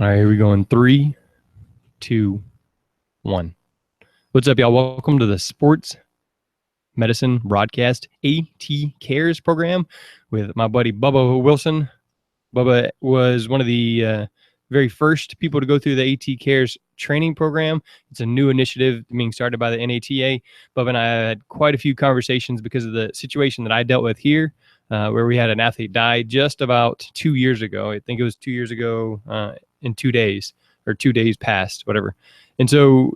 All right, here we go in 3, 2, 1. What's up, y'all? Welcome to the Sports Medicine Broadcast AT Cares Program with my buddy Bubba Wilson. Bubba was one of the very first people to go through the AT Cares training program. It's a new initiative being started by the NATA. Bubba and I had quite a few conversations because of the situation that I dealt with here, where we had an athlete die just about 2 years ago. I think it was 2 years ago in 2 days, or 2 days past, whatever. And so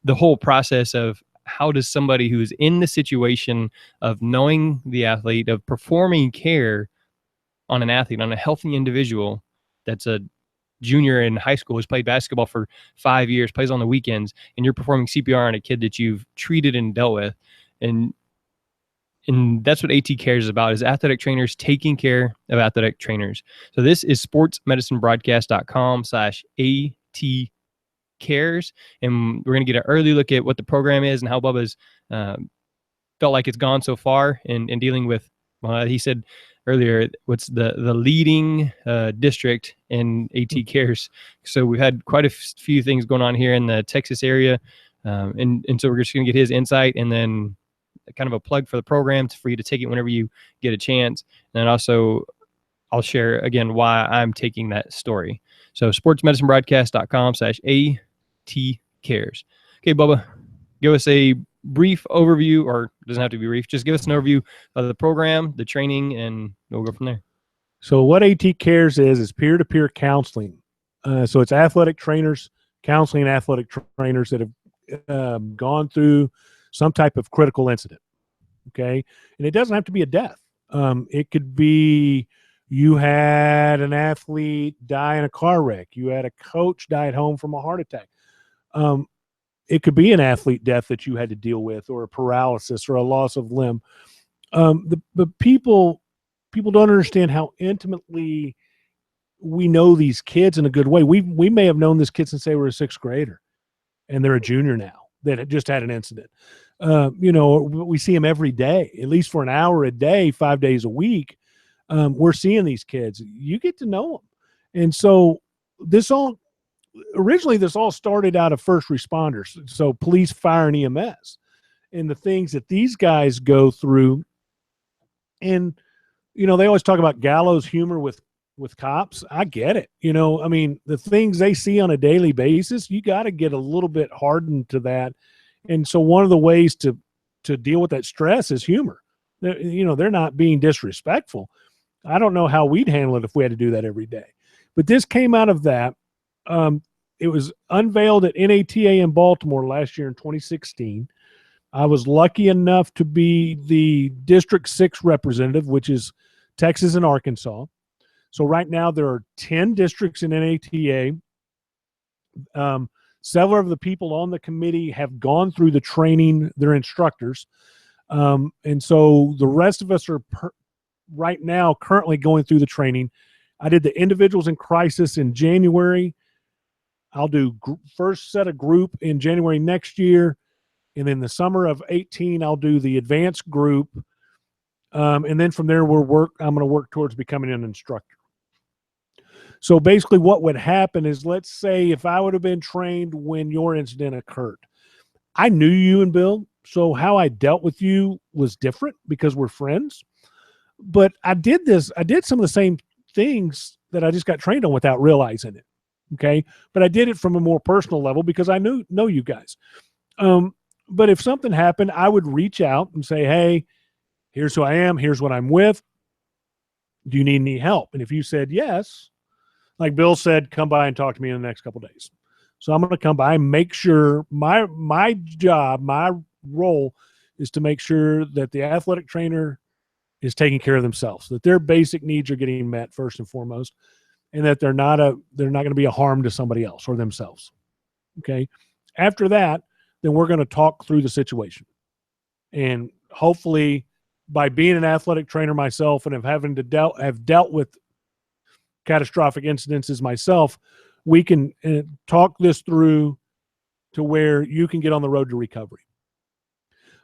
the whole process of how does somebody who's in the situation of knowing the athlete, of performing care on an athlete, on a healthy individual that's a junior in high school, who's played basketball for 5 years, plays on the weekends, and you're performing CPR on a kid that you've treated and dealt with. And that's what AT Cares is about, is athletic trainers taking care of athletic trainers. So this is sportsmedicinebroadcast.com/AT Cares, and we're going to get an early look at what the program is and how Bubba's felt like it's gone so far in dealing with, he said earlier, what's the leading district in AT Cares. So we've had quite a few things going on here in the Texas area, and so we're just going to get his insight, and then kind of a plug for the program for you to take it whenever you get a chance. And then also I'll share again why I'm taking that story. So sportsmedicinebroadcast.com/AT Cares. Okay, Bubba, give us a brief overview, or it doesn't have to be brief, just give us an overview of the program, the training, and we'll go from there. So what AT Cares is peer-to-peer counseling. So it's athletic trainers counseling athletic trainers that have gone through some type of critical incident. Okay. And it doesn't have to be a death. It could be you had an athlete die in a car wreck. You had a coach die at home from a heart attack. It could be an athlete death that you had to deal with, or a paralysis, or a loss of limb. The people don't understand how intimately we know these kids in a good way. We may have known this kid since they were a sixth grader, and they're a junior now that had just had an incident. We see them every day, at least for an hour a day, 5 days a week. We're seeing these kids. You get to know them. And so originally this all started out of first responders. So police, fire, and EMS, and the things that these guys go through. And, they always talk about gallows humor with cops. I get it. The things they see on a daily basis, you got to get a little bit hardened to that. And so one of the ways to deal with that stress is humor. They're not being disrespectful. I don't know how we'd handle it if we had to do that every day. But this came out of that. It was unveiled at NATA in Baltimore last year in 2016. I was lucky enough to be the District 6 representative, which is Texas and Arkansas. So right now there are 10 districts in NATA. Several of the people on the committee have gone through the training, they're instructors. And so the rest of us are right now currently going through the training. I did the individuals in crisis in January. I'll do first set of group in January next year. And then the summer of 18, I'll do the advanced group. And then from there, I'm going to work towards becoming an instructor. So basically what would happen is, let's say if I would have been trained when your incident occurred, I knew you and Bill, so how I dealt with you was different because we're friends. But I did some of the same things that I just got trained on without realizing it. Okay. But I did it from a more personal level because I know you guys. But if something happened, I would reach out and say, hey, here's who I am. Here's what I'm with. Do you need any help? And if you said yes, like Bill said, come by and talk to me in the next couple of days. So I'm going to come by and make sure my job, my role is to make sure that the athletic trainer is taking care of themselves, that their basic needs are getting met first and foremost, and that they're not going to be a harm to somebody else or themselves. Okay. After that, then we're going to talk through the situation. And hopefully by being an athletic trainer myself and have dealt with catastrophic incidences myself, we can talk this through to where you can get on the road to recovery.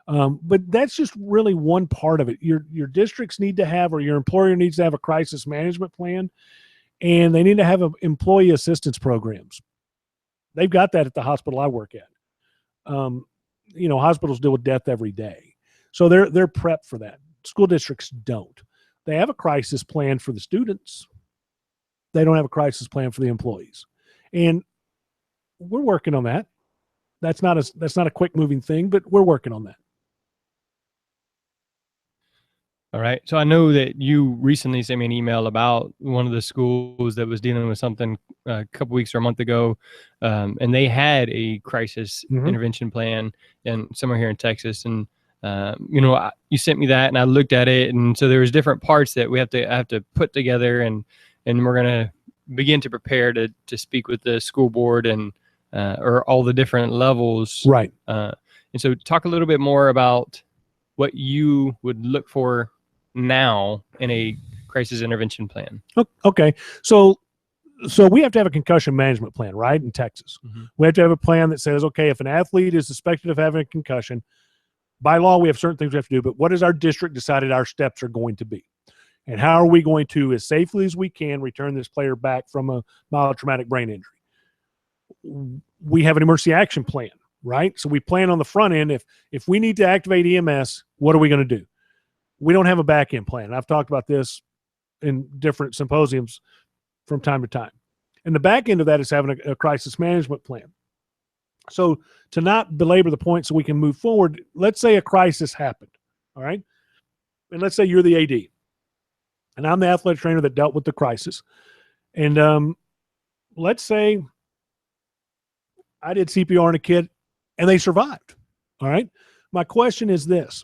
But that's just really one part of it. Your districts need to have, or your employer needs to have, a crisis management plan. and they need to have employee assistance programs. They've got that at the hospital I work at. Hospitals deal with death every day, so they're prepped for that. School districts don't. They have a crisis plan for the students. They don't have a crisis plan for the employees, and we're working on that. That's not a quick moving thing, but we're working on that. All right. So I know that you recently sent me an email about one of the schools that was dealing with something a couple weeks or a month ago, and they had a crisis intervention plan, and somewhere here in Texas. And you sent me that, and I looked at it, and so there was different parts that I have to put together, and we're gonna begin to prepare to speak with the school board and or all the different levels, right? And so talk a little bit more about what you would look for now in a crisis intervention plan. Okay. So we have to have a concussion management plan, right? In Texas, we have to have a plan that says, okay, if an athlete is suspected of having a concussion, by law, we have certain things we have to do, but what has our district decided our steps are going to be? And how are we going to, as safely as we can, return this player back from a mild traumatic brain injury? We have an emergency action plan, right? So we plan on the front end. If we need to activate EMS, what are we going to do? We don't have a back end plan. I've talked about this in different symposiums from time to time. And the back end of that is having a crisis management plan. So to not belabor the point so we can move forward, let's say a crisis happened, all right? And let's say you're the AD, and I'm the athletic trainer that dealt with the crisis. And let's say I did CPR on a kid, and they survived, all right? My question is this: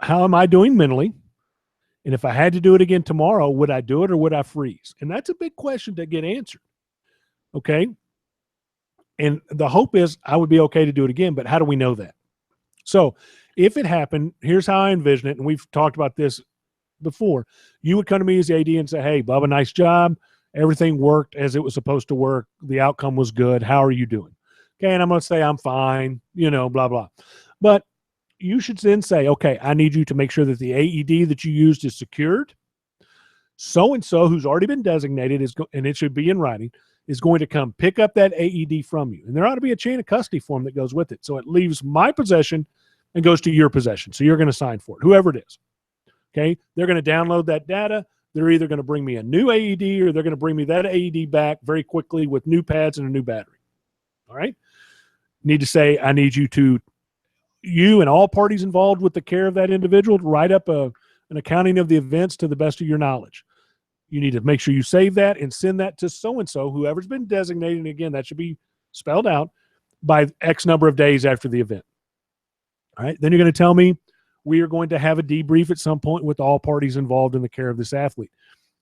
how am I doing mentally? And if I had to do it again tomorrow, would I do it or would I freeze? And that's a big question to get answered, okay? And the hope is I would be okay to do it again, but how do we know that? So if it happened, here's how I envision it, and we've talked about this before. You would come to me as the AD and say, hey, Bubba, nice job. Everything worked as it was supposed to work. The outcome was good. How are you doing? Okay, and I'm going to say I'm fine, blah, blah. But you should then say, okay, I need you to make sure that the AED that you used is secured. So-and-so, who's already been designated, and it should be in writing, is going to come pick up that AED from you. And there ought to be a chain of custody form that goes with it. So it leaves my possession and goes to your possession. So you're going to sign for it, whoever it is. Okay, they're going to download that data. They're either going to bring me a new AED or they're going to bring me that AED back very quickly with new pads and a new battery. All right? Need to say, I need you and all parties involved with the care of that individual to write up an accounting of the events to the best of your knowledge. You need to make sure you save that and send that to so-and-so, whoever's been designated. And again, that should be spelled out by X number of days after the event. All right. Then you're going to tell me we are going to have a debrief at some point with all parties involved in the care of this athlete.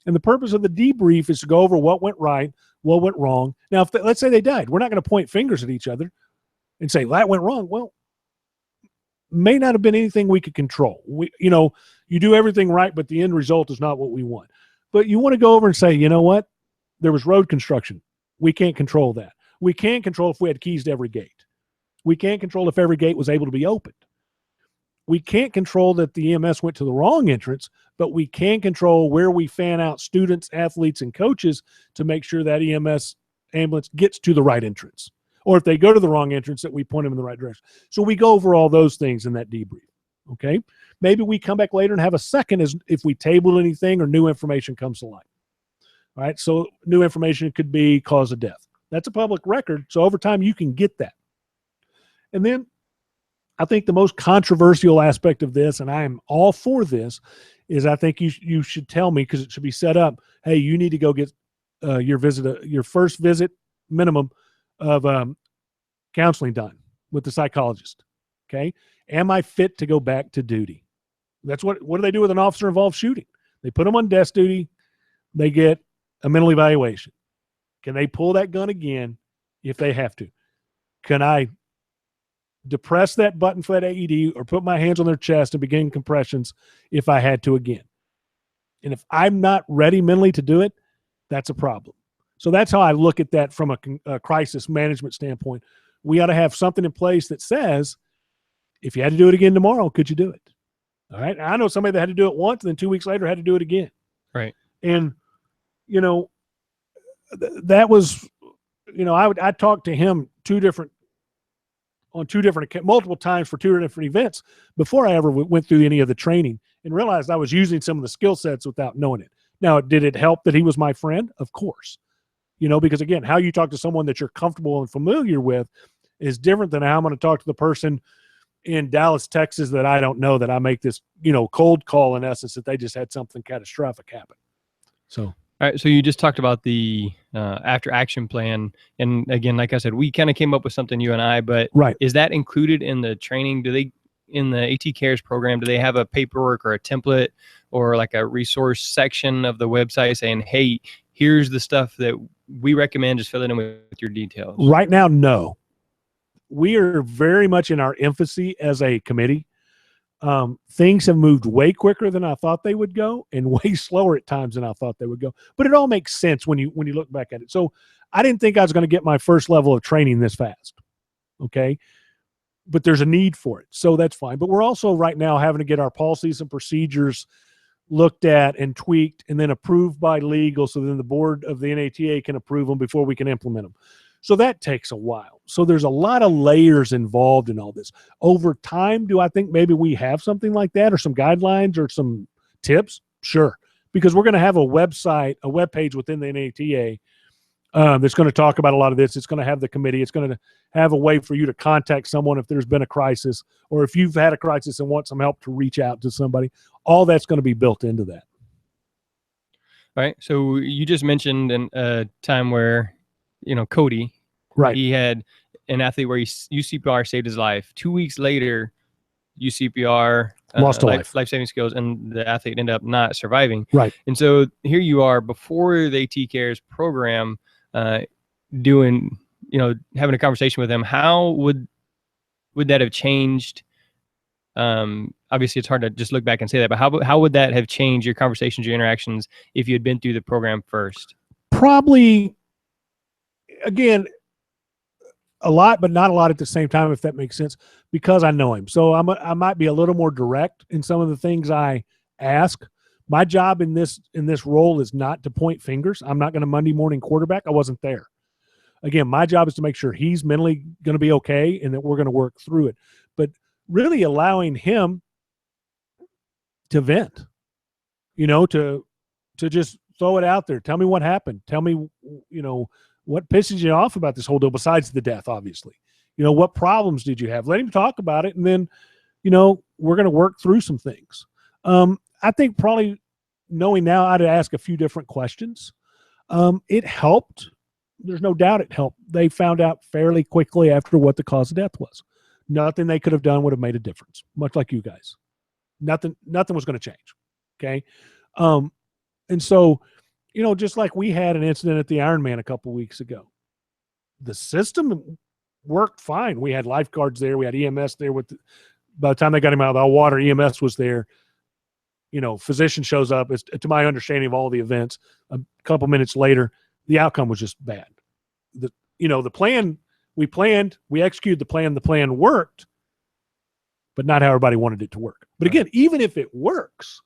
And the purpose of the debrief is to go over what went right, what went wrong. Now, let's say they died. We're not going to point fingers at each other and say, that went wrong. Well, may not have been anything we could control. You do everything right, but the end result is not what we want. But you want to go over and say, you know what? There was road construction. We can't control that. We can't control if we had keys to every gate. We can't control if every gate was able to be opened. We can't control that the EMS went to the wrong entrance, but we can control where we fan out students, athletes, and coaches to make sure that EMS ambulance gets to the right entrance. Or if they go to the wrong entrance, that we point them in the right direction. So we go over all those things in that debrief. Okay? Maybe we come back later and have a second as if we tabled anything or new information comes to light. All right? So new information could be cause of death. That's a public record. So over time, you can get that. And then I think the most controversial aspect of this, and I am all for this, I think you should tell me, because it should be set up, hey, you need to go get your first visit minimum of counseling done with the psychologist. Okay? Am I fit to go back to duty? That's what do they do with an officer involved shooting? They put them on desk duty. They get a mental evaluation. Can they pull that gun again if they have to? Can I depress that button for that AED or put my hands on their chest and begin compressions if I had to again? And if I'm not ready mentally to do it, that's a problem. So that's how I look at that from a crisis management standpoint. We ought to have something in place that says, if you had to do it again tomorrow, could you do it? All right. I know somebody that had to do it once and then 2 weeks later had to do it again. Right. And you know, that was, I talked to him multiple times for 2 different events before I ever went through any of the training, and realized I was using some of the skill sets without knowing it. Now, did it help that he was my friend? Of course. Because again, how you talk to someone that you're comfortable and familiar with is different than how I'm going to talk to the person in Dallas, Texas that I don't know, that I make this, cold call in essence, that they just had something catastrophic happen. So. All right. So you just talked about the after action plan. And again, like I said, we kind of came up with something, you and I, but right. Is that included in the training? In the AT Cares program, do they have a paperwork or a template or like a resource section of the website saying, hey, here's the stuff that we recommend, just fill it in with your details? Right now, no. We are very much in our infancy as a committee. Things have moved way quicker than I thought they would go, and way slower at times than I thought they would go. But it all makes sense when you look back at it. So I didn't think I was going to get my first level of training this fast. Okay. But there's a need for it. So that's fine. But we're also right now having to get our policies and procedures looked at and tweaked and then approved by legal. So then the board of the NATA can approve them before we can implement them. So that takes a while. So there's a lot of layers involved in all this. Over time, do I think maybe we have something like that, or some guidelines or some tips? Sure. Because we're going to have a website, a web page within the NATA that's going to talk about a lot of this. It's going to have the committee. It's going to have a way for you to contact someone if there's been a crisis, or if you've had a crisis and want some help to reach out to somebody. All that's going to be built into that. All right. So you just mentioned a time where, Cody, right? He had an athlete where UCPR saved his life. 2 weeks later, UCPR lost a life-saving skills, and the athlete ended up not surviving. Right. And so here you are before the AT Cares program, having a conversation with them. How would that have changed? Obviously it's hard to just look back and say that, but how would that have changed your conversations, your interactions, if you had been through the program first? Probably, again, a lot, but not a lot at the same time, if that makes sense, because I know him. So I might be a little more direct in some of the things I ask. My job in this role is not to point fingers. I'm not going to Monday morning quarterback. I wasn't there. Again, my job is to make sure he's mentally going to be okay and that we're going to work through it. But really allowing him to vent, to just throw it out there. Tell me what happened. Tell me, what pisses you off about this whole deal besides the death, obviously. What problems did you have? Let him talk about it, and then, we're going to work through some things. I think probably knowing now, I'd ask a few different questions. It helped. There's no doubt it helped. They found out fairly quickly after what the cause of death was. Nothing they could have done would have made a difference, much like you guys. Nothing was going to change. Okay. And so, just like we had an incident at the Ironman a couple weeks ago, the system worked fine. We had lifeguards there. We had EMS there. By the time they got him out of the water, EMS was there. Physician shows up. It's, to my understanding of all the events, a couple minutes later, the outcome was just bad. The plan, we executed the plan worked, but not how everybody wanted it to work. But again, even if it works,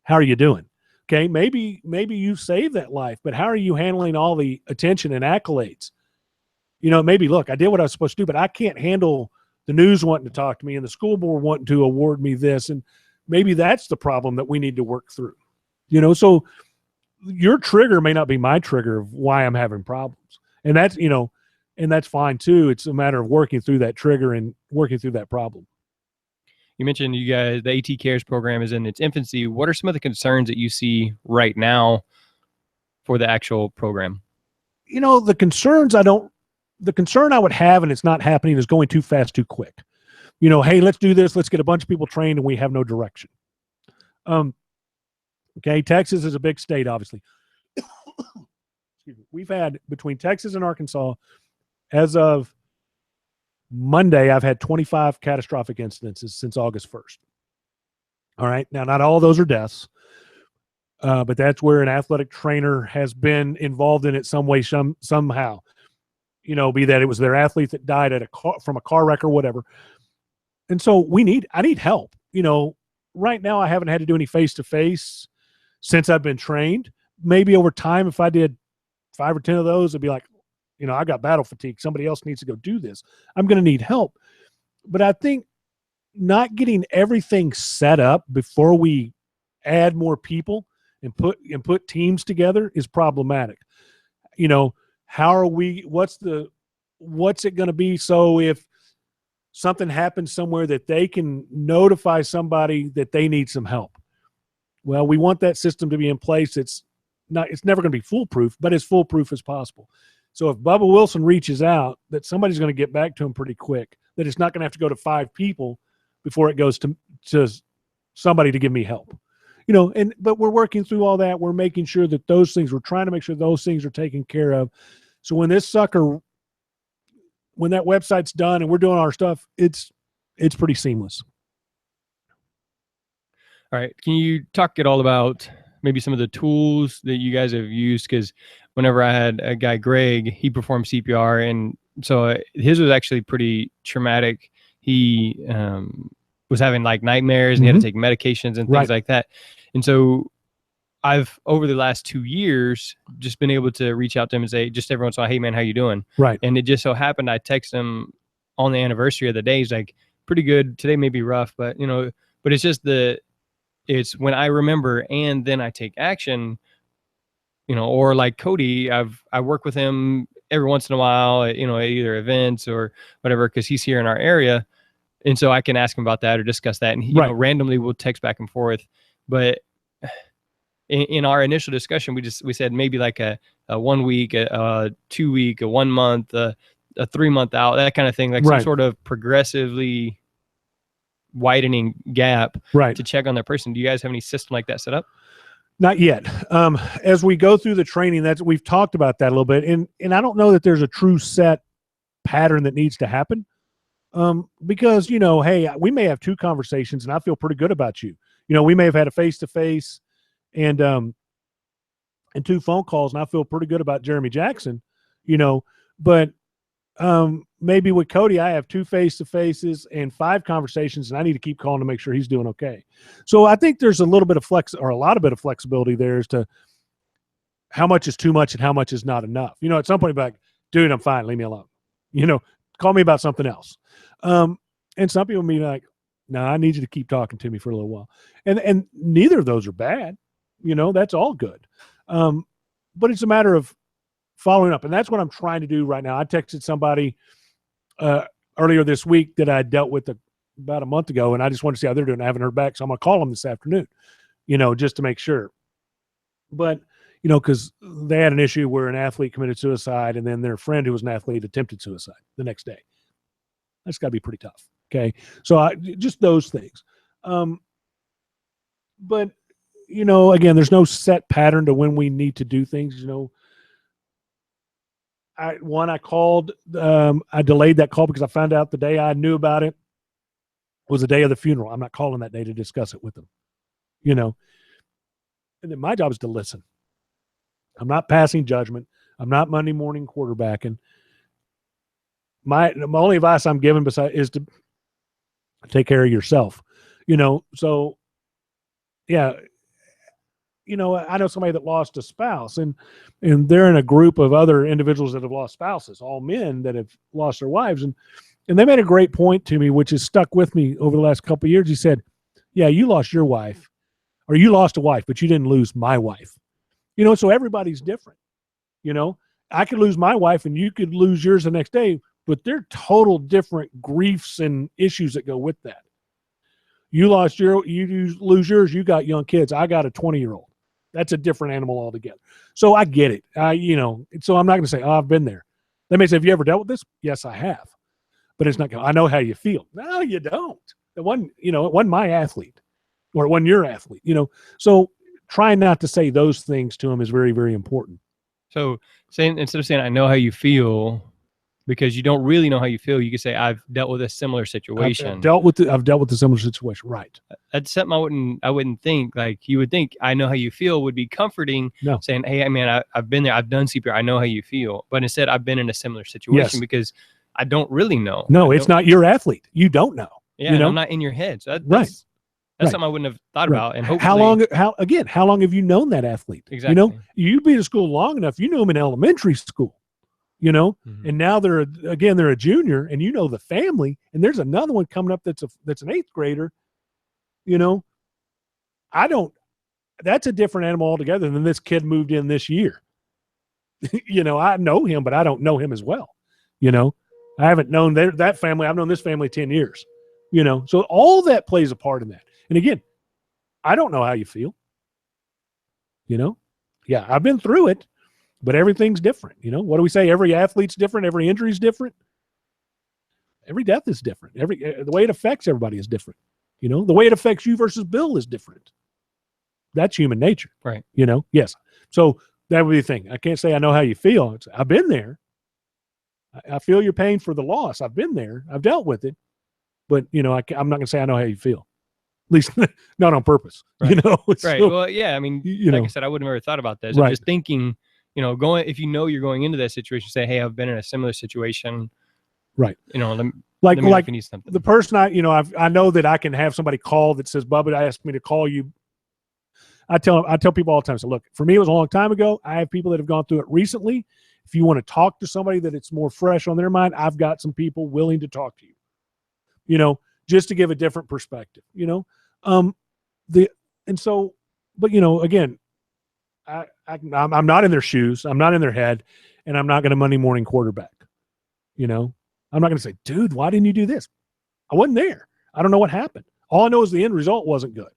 how are you doing? Okay, maybe you saved that life, but how are you handling all the attention and accolades? Maybe, look, I did what I was supposed to do, but I can't handle the news wanting to talk to me and the school board wanting to award me this. And maybe that's the problem that we need to work through. So your trigger may not be my trigger of why I'm having problems. And that's, and that's fine too. It's a matter of working through that trigger and working through that problem. You mentioned you guys, the AT Cares program is in its infancy. What are some of the concerns that you see right now for the actual program? The concern I would have, and it's not happening, is going too fast, too quick. Hey, let's do this. Let's get a bunch of people trained, and we have no direction. Okay, Texas is a big state, obviously. Excuse me. We've had, between Texas and Arkansas, as of Monday, I've had 25 catastrophic incidences since August 1st. All right. Now, not all of those are deaths, but that's where an athletic trainer has been involved in it some way, somehow. Be that it was their athlete that died from a car wreck or whatever. And so I need help. Right now I haven't had to do any face-to-face since I've been trained, maybe over time, if I did 5 or 10 of those, it'd be like, I got battle fatigue. Somebody else needs to go do this. I'm going to need help. But I think not getting everything set up before we add more people and put teams together is problematic. How are we, what's it going to be? So if something happens somewhere, that they can notify somebody that they need some help. Well, we want that system to be in place. It's never going to be foolproof, but as foolproof as possible. So if Bubba Wilson reaches out, that somebody's going to get back to him pretty quick, that it's not going to have to go to 5 people before it goes to somebody to give me help. But we're working through all that. We're making sure that we're trying to make sure those things are taken care of. So when that website's done and we're doing our stuff, it's pretty seamless. All right. Can you talk at all about maybe some of the tools that you guys have used? Because whenever I had a guy, Greg, he performed CPR, and so his was actually pretty traumatic. He was having like nightmares, and he had to take medications and things like that. And so I've, over the last 2 years, just been able to reach out to him and say, just every once in a while, hey man, how you doing? Right. And it just so happened I text him on the anniversary of the day. He's like, pretty good. Today may be rough, but but it's just it's when I remember and then I take action, or like Cody, I work with him every once in a while, at either events or whatever, because he's here in our area. And so I can ask him about that or discuss that. And he, randomly we'll text back and forth. But in our initial discussion, we said maybe like a 1 week, a 2 week, a 1 month, a 3 month out, that kind of thing, like some sort of progressively widening gap to check on that person. Do you guys have any system like that set up? Not yet. As we go through the training, we've talked about that a little bit, and I don't know that there's a true set pattern that needs to happen, because hey, we may have 2 conversations and I feel pretty good about you. We may have had a face-to-face and 2 phone calls, and I feel pretty good about Jeremy Jackson. But maybe with Cody, I have 2 face-to-faces and 5 conversations, and I need to keep calling to make sure he's doing okay. So I think there's a lot of flexibility there as to how much is too much and how much is not enough. At some point, be like, dude, I'm fine. Leave me alone. Call me about something else. And some people may be like, no, I need you to keep talking to me for a little while. And neither of those are bad. That's all good. But it's a matter of following up. And that's what I'm trying to do right now. I texted somebody earlier this week that I dealt with about a month ago, and I just want to see how they're doing. I haven't heard back, so I'm going to call them this afternoon, just to make sure. But, because they had an issue where an athlete committed suicide, and then their friend who was an athlete attempted suicide the next day. That's got to be pretty tough. Okay. So just those things. But, again, there's no set pattern to when we need to do things. I called, I delayed that call because I found out the day I knew about it was the day of the funeral. I'm not calling that day to discuss it with them, and then my job is to listen. I'm not passing judgment. I'm not Monday morning quarterbacking. My only advice I'm giving is to take care of yourself, so yeah. I know somebody that lost a spouse, and they're in a group of other individuals that have lost spouses, all men that have lost their wives. And they made a great point to me, which has stuck with me over the last couple of years. He said, yeah, you lost your wife, or you lost a wife, but you didn't lose my wife. So everybody's different. I could lose my wife and you could lose yours the next day, but they're total different griefs and issues that go with that. You lose yours, you got young kids. I got a 20-year-old. That's a different animal altogether. So I get it. So I'm not going to say, oh, I've been there. They may say, have you ever dealt with this? Yes, I have. But it's not, I know how you feel. No, you don't. It wasn't my athlete, or it wasn't your athlete, So trying not to say those things to them is very, very important. So instead of saying, I know how you feel, because you don't really know how you feel, you could say, I've dealt with a similar situation. I've dealt with a similar situation. Right. That's something I wouldn't think. Like, you would think, I know how you feel would be comforting. No. Saying, hey, man, I've been there. I've done CPR. I know how you feel. But instead, I've been in a similar situation because I don't really know. No, it's not your athlete. You don't know. Yeah, I'm not in your head. So that's That's Right. something I wouldn't have thought Right. about. And hopefully, how long have you known that athlete? Exactly. You know, you've been in school long enough. You knew him in elementary school, you know, and now they're a junior, and you know the family, and there's another one coming up that's an 8th grader. You know, that's a different animal altogether than this kid moved in this year. You know, I know him, but I don't know him as well. You know, I haven't known that family. I've known this family 10 years, you know, so all that plays a part in that. And again, I don't know how you feel, you know? Yeah, I've been through it, but everything's different. You know, what do we say? Every athlete's different. Every injury is different. Every death is different. The way it affects everybody is different. You know, the way it affects you versus Bill is different. That's human nature. Right. You know, yes. So that would be the thing. I can't say I know how you feel. I've been there. I feel your pain for the loss. I've been there. I've dealt with it. But, you know, I'm not going to say I know how you feel. At least not on purpose. Right. You know? Right. So, Well, yeah. I mean, you like know, I said, I wouldn't have ever thought about this. Right. I'm just thinking, you know, if you know you're going into that situation, say, hey, I've been in a similar situation. Right. You know, let me like know if you need something. the person I know that I can have somebody call that says, Bubba asked me to call you. I tell people all the time, so look, for me, it was a long time ago. I have people that have gone through it recently. If you want to talk to somebody that it's more fresh on their mind, I've got some people willing to talk to you, you know, just to give a different perspective, you know? But you know, again, I'm not in their shoes. I'm not in their head, and I'm not going to Monday morning quarterback, you know? I'm not going to say, dude, why didn't you do this? I wasn't there. I don't know what happened. All I know is the end result wasn't good.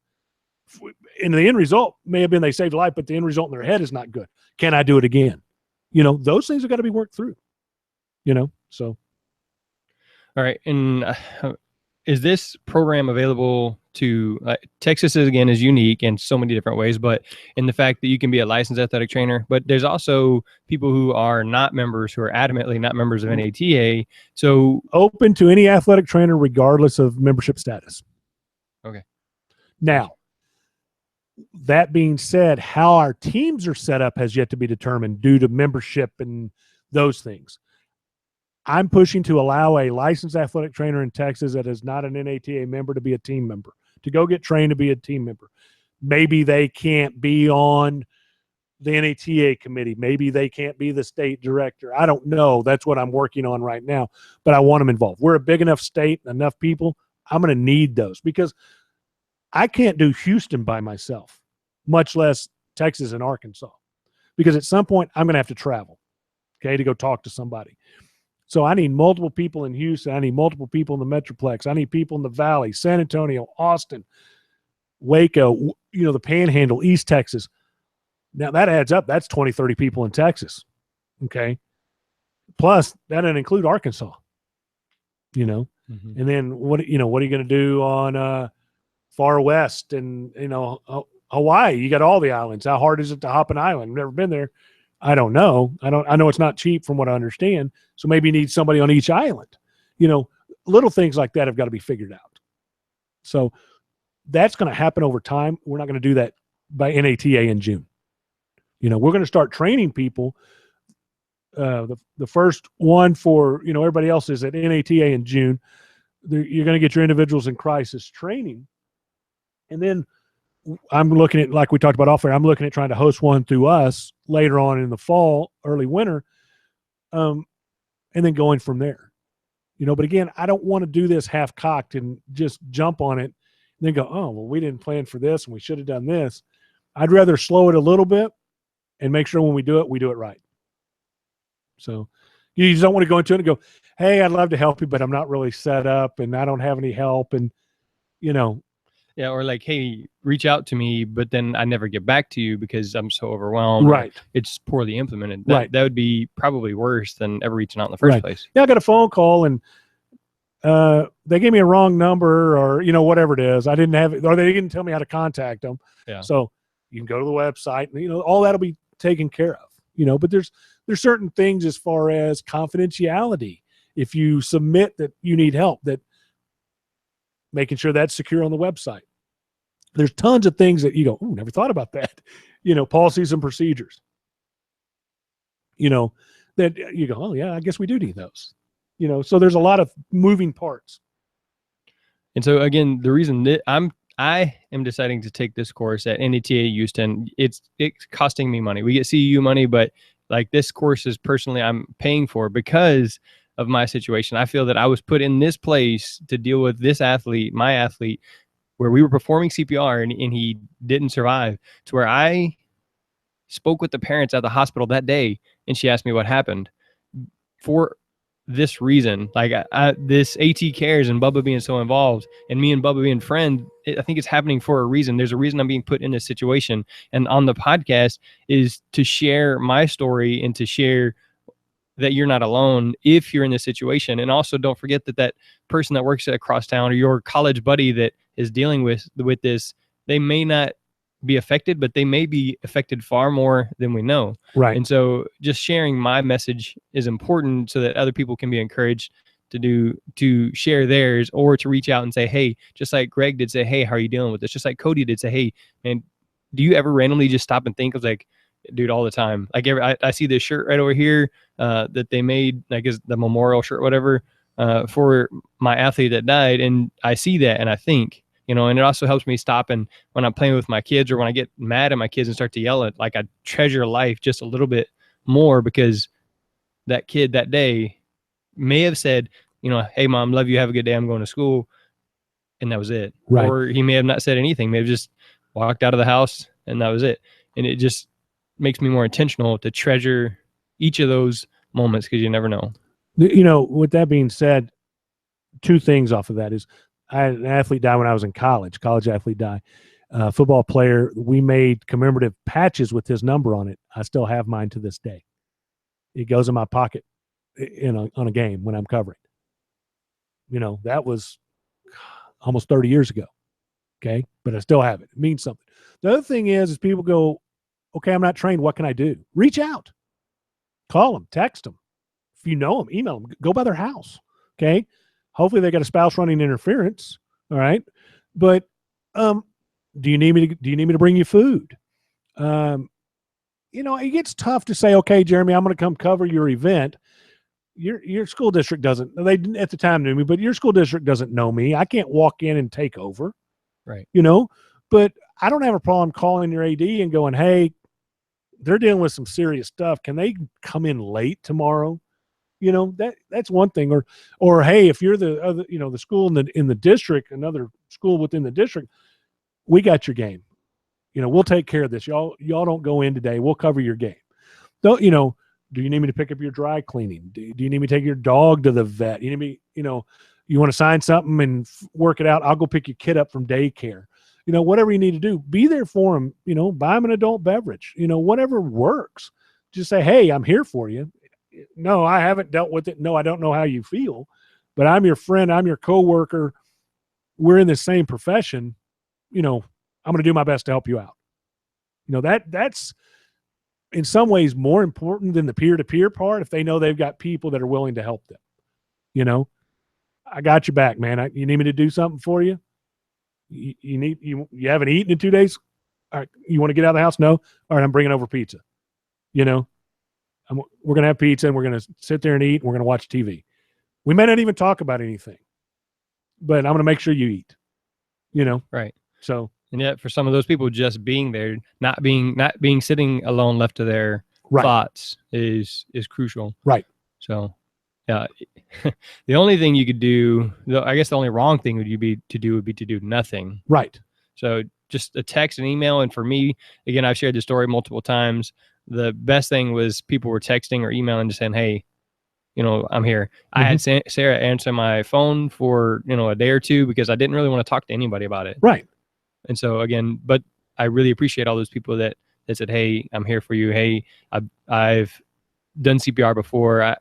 And the end result may have been they saved a life, but the end result in their head is not good. Can I do it again? You know, those things have got to be worked through, you know? So. All right. And is this program available to Texas is unique in so many different ways, but in the fact that you can be a licensed athletic trainer, but there's also people who are not members, who are adamantly not members of NATA. So open to any athletic trainer, regardless of membership status. Okay. Now, that being said, how our teams are set up has yet to be determined due to membership and those things. I'm pushing to allow a licensed athletic trainer in Texas that is not an NATA member to be a team member, to go get trained to be a team member. Maybe they can't be on the NATA committee. Maybe they can't be the state director. I don't know. That's what I'm working on right now, but I want them involved. We're a big enough state, enough people. I'm going to need those because I can't do Houston by myself, much less Texas and Arkansas, because at some point I'm going to have to travel, okay, to go talk to somebody. So I need multiple people in Houston. I need multiple people in the Metroplex. I need people in the Valley, San Antonio, Austin, Waco, you know, the Panhandle, East Texas. Now that adds up. That's 20, 30 people in Texas, okay? Plus, that doesn't include Arkansas, you know? Mm-hmm. And then what are you going to do on far west and, you know, Hawaii? You got all the islands. How hard is it to hop an island? I've never been there. I don't know. I know it's not cheap from what I understand. So maybe you need somebody on each island. You know, little things like that have got to be figured out. So that's going to happen over time. We're not going to do that by NATA in June. You know, we're going to start training people. The first one for, you know, everybody else is at NATA in June. You're going to get your individuals in crisis training. And then I'm looking at, like we talked about off air, I'm looking at trying to host one through us later on in the fall, early winter, and then going from there. You know, but again, I don't want to do this half-cocked and just jump on it and then go, oh, well, we didn't plan for this and we should have done this. I'd rather slow it a little bit and make sure when we do it right. So you just don't want to go into it and go, hey, I'd love to help you, but I'm not really set up and I don't have any help. And, you know. Yeah, or like, hey, reach out to me, but then I never get back to you because I'm so overwhelmed. Right. It's poorly implemented. Right. That would be probably worse than ever reaching out in the first place. Yeah, I got a phone call and they gave me a wrong number or, you know, whatever it is. I didn't have it, or they didn't tell me how to contact them. Yeah. So you can go to the website and, you know, all that'll be taken care of, you know, but there's certain things as far as confidentiality. If you submit that you need help, that making sure that's secure on the website. There's tons of things that you go, ooh, never thought about that. You know, policies and procedures. You know, that you go, oh yeah, I guess we do need those. You know, so there's a lot of moving parts. And so again, the reason that I'm I am deciding to take this course at NATA Houston. It's costing me money. We get CEU money, but like this course is personally I'm paying for because of my situation. I feel that I was put in this place to deal with this athlete, my athlete, where we were performing CPR and he didn't survive, to where I spoke with the parents at the hospital that day and she asked me what happened. For this reason, like this AT Cares and Bubba being so involved and me and Bubba being friends, I think it's happening for a reason. There's a reason I'm being put in this situation. And on the podcast is to share my story and to share that you're not alone if you're in this situation. And also don't forget that that person that works across town or your college buddy that is dealing with this, they may not be affected, but they may be affected far more than we know. Right. And so just sharing my message is important so that other people can be encouraged to share theirs or to reach out and say, hey, just like Greg did say, hey, how are you dealing with this? Just like Cody did say, hey, man, do you ever randomly just stop and think of like, dude, all the time. Like I see this shirt right over here that they made, like is the memorial shirt, whatever, for my athlete that died. And I see that and I think, and it also helps me stop. And when I'm playing with my kids or when I get mad at my kids and start to yell at, like I treasure life just a little bit more because that kid that day may have said, hey mom, love you. Have a good day. I'm going to school. And that was it. Right. Or he may have not said anything. May have just walked out of the house and that was it. And it just makes me more intentional to treasure each of those moments because you never know. With that being said, two things off of that is I had an athlete die when I was in college athlete die, football player. We made commemorative patches with his number on it. I still have mine to this day. It goes in my pocket on a game when I'm covering. That was almost 30 years ago. Okay. But I still have it. It means something. The other thing is people go, okay, I'm not trained. What can I do? Reach out, call them, text them. If you know them, email them, go by their house. Okay. Hopefully they got a spouse running interference. All right. But, do you need me to bring you food? It gets tough to say, okay, Jeremy, I'm going to come cover your event. Your school district doesn't, they at the time knew me, but your school district doesn't know me. I can't walk in and take over. Right. But I don't have a problem calling your AD and going, hey, they're dealing with some serious stuff. Can they come in late tomorrow? That's one thing. Or hey, if you're the other, the school in the district, another school within the district, we got your game. We'll take care of this. Y'all don't go in today. We'll cover your game. Don't, do you need me to pick up your dry cleaning? Do you need me to take your dog to the vet? You need me, you want to sign something and work it out? I'll go pick your kid up from daycare. Whatever you need to do, be there for them, buy them an adult beverage, whatever works. Just say, hey, I'm here for you. No, I haven't dealt with it. No, I don't know how you feel, but I'm your friend. I'm your coworker. We're in the same profession. I'm going to do my best to help you out. That's in some ways more important than the peer-to-peer part. If they know they've got people that are willing to help them, I got your back, man. You need me to do something for you? You haven't eaten in 2 days? All right, you want to get out of the house? No? All right, I'm bringing over pizza. We're going to have pizza and we're going to sit there and eat and we're going to watch TV. We may not even talk about anything, but I'm going to make sure you eat, Right. So, and yet for some of those people, just being there, not being sitting alone left to their thoughts is crucial. Right. So, yeah, the only thing you could do, I guess the only wrong thing would be to do nothing. Right. So just a text and email. And for me, again, I've shared the story multiple times. The best thing was people were texting or emailing just saying, hey, I'm here. Mm-hmm. I had Sarah answer my phone for, a day or two because I didn't really want to talk to anybody about it. Right. And so again, but I really appreciate all those people that said, hey, I'm here for you. Hey, I've done CPR before.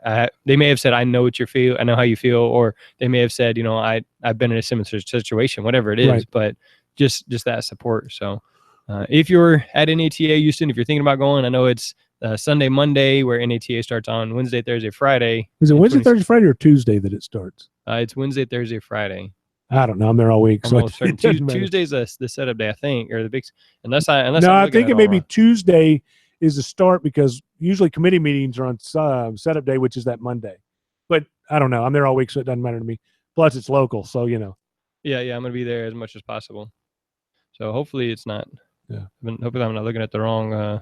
They may have said, I know what you feel. I know how you feel. Or they may have said, I've been in a similar situation, whatever it is, right. But just that support. So if you're at NATA Houston, if you're thinking about going, I know it's Sunday, Monday, where NATA starts on Wednesday, Thursday, Friday. Is it Wednesday, Thursday, Friday, or Tuesday that it starts? It's Wednesday, Thursday, Friday. I don't know. I'm there all week. So Tuesday's the setup day, I think, or the big. I think it may be Tuesday is the start because usually committee meetings are on setup day, which is that Monday. But I don't know. I'm there all week, so it doesn't matter to me. Plus, it's local, so Yeah, I'm gonna be there as much as possible. So hopefully it's not. Yeah. Hopefully I'm not looking at the wrong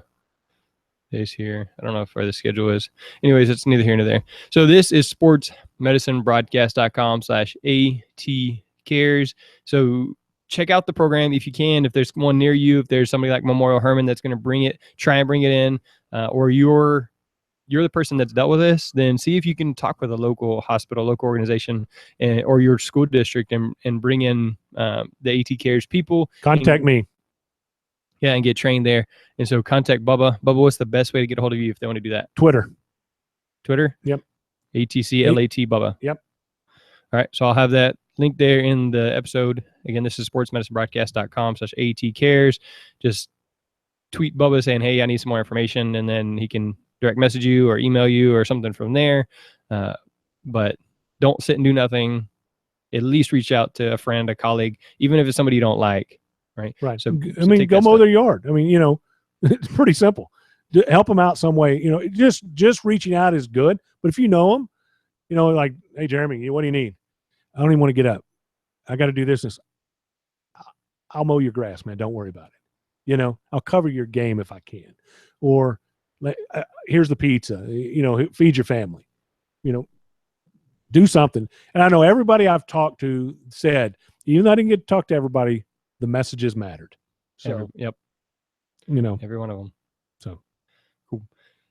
days here. I don't know where the schedule is. Anyways, it's neither here nor there. So this is sportsmedicinebroadcast.com/AT Cares. So check out the program if you can. If there's one near you, if there's somebody like Memorial Hermann that's going to bring it, try and bring it in, or you're the person that's dealt with this, then see if you can talk with a local hospital, local organization, or your school district and bring in the AT Cares people. Contact me. Yeah, and get trained there. And so contact Bubba. Bubba, what's the best way to get a hold of you if they want to do that? Twitter. Yep. ATCLAT Bubba. Yep. All right. So I'll have that link there in the episode. Again, this is sportsmedicinebroadcast.com/AT Cares. Just tweet Bubba saying, hey, I need some more information. And then he can direct message you or email you or something from there. But don't sit and do nothing. At least reach out to a friend, a colleague, even if it's somebody you don't like. Right. So I mean, go mow their yard. I mean, it's pretty simple. Help them out some way. Just reaching out is good. But if you know them, like, hey, Jeremy, what do you need? I don't even want to get up. I got to do this. I'll mow your grass, man. Don't worry about it. I'll cover your game if I can. Or here's the pizza. Feed your family. Do something. And I know everybody I've talked to said, even though I didn't get to talk to everybody, the messages mattered. So, yep. Every one of them. So cool.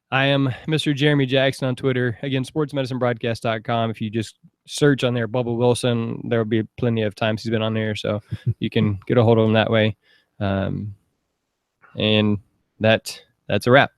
I am Mr. Jeremy Jackson on Twitter. Again, sportsmedicinebroadcast.com. If you just search on there, Bubba Wilson, there will be plenty of times he's been on there. So you can get a hold of him that way. And that's a wrap.